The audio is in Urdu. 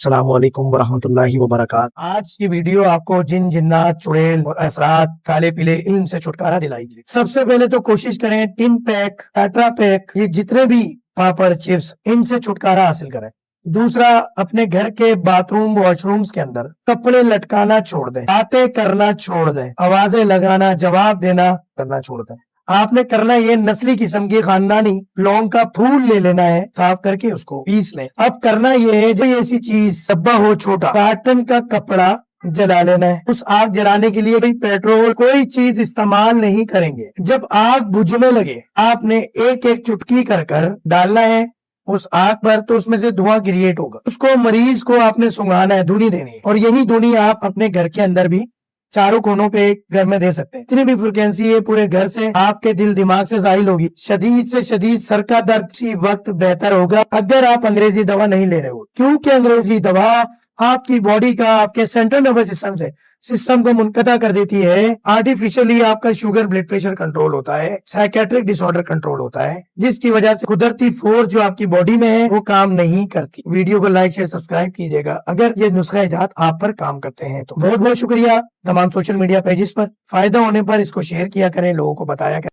السلام علیکم ورحمۃ اللہ وبرکاتہ۔ آج کی ویڈیو آپ کو جن جنات چڑیل اور اثرات کالے پیلے علم سے چھٹکارا دلائے گی۔ سب سے پہلے تو کوشش کریں ٹن پیک، ٹیٹرا پیک، یہ جتنے بھی پاپڑ چپس ان سے چھٹکارا حاصل کریں۔ دوسرا، اپنے گھر کے باتھ روم واش رومز کے اندر کپڑے لٹکانا چھوڑ دیں، باتیں کرنا چھوڑ دیں، آوازیں لگانا، جواب دینا کرنا چھوڑ دیں۔ آپ نے کرنا یہ نسلی قسم کی خاندانی لونگ کا پھول لے لینا ہے، صاف کر کے اس کو پیس لیں۔ اب کرنا یہ ہے جو ایسی چیز ڈبہ ہو چھوٹا، کاٹن کا کپڑا جلا لینا ہے۔ اس آگ جلانے کے لیے کوئی پیٹرول کوئی چیز استعمال نہیں کریں گے۔ جب آگ بجھنے لگے آپ نے ایک ایک چٹکی کر کر ڈالنا ہے اس آگ پر، تو اس میں سے دھواں کریٹ ہوگا۔ اس کو مریض کو آپ نے سنگھانا ہے، دھونی دینی ہے، اور یہی دھونی آپ اپنے گھر کے اندر بھی چاروں کونوں پہ گھر میں دے سکتے ہیں۔ اتنی بھی فریکوینسی ہے پورے گھر سے آپ کے دل دماغ سے ظاہر ہوگی۔ شدید سے شدید سر کا درد اسی وقت بہتر ہوگا اگر آپ انگریزی دوا نہیں لے رہے ہو، کیونکہ انگریزی دوا آپ کی باڈی کا، آپ کے سینٹرل نروس سسٹم کو منقطع کر دیتی ہے۔ آرٹیفیشلی آپ کا شوگر، بلڈ پریشر کنٹرول ہوتا ہے، سائیکیٹرک ڈس آرڈر کنٹرول ہوتا ہے، جس کی وجہ سے قدرتی فورس جو آپ کی باڈی میں ہے وہ کام نہیں کرتی۔ ویڈیو کو لائک شیئر سبسکرائب کیجیے گا اگر یہ نسخہ اجات آپ پر کام کرتے ہیں تو۔ بہت بہت شکریہ۔ تمام سوشل میڈیا پیجز پر فائدہ ہونے پر اس کو شیئر کیا کریں، لوگوں کو بتایا کریں۔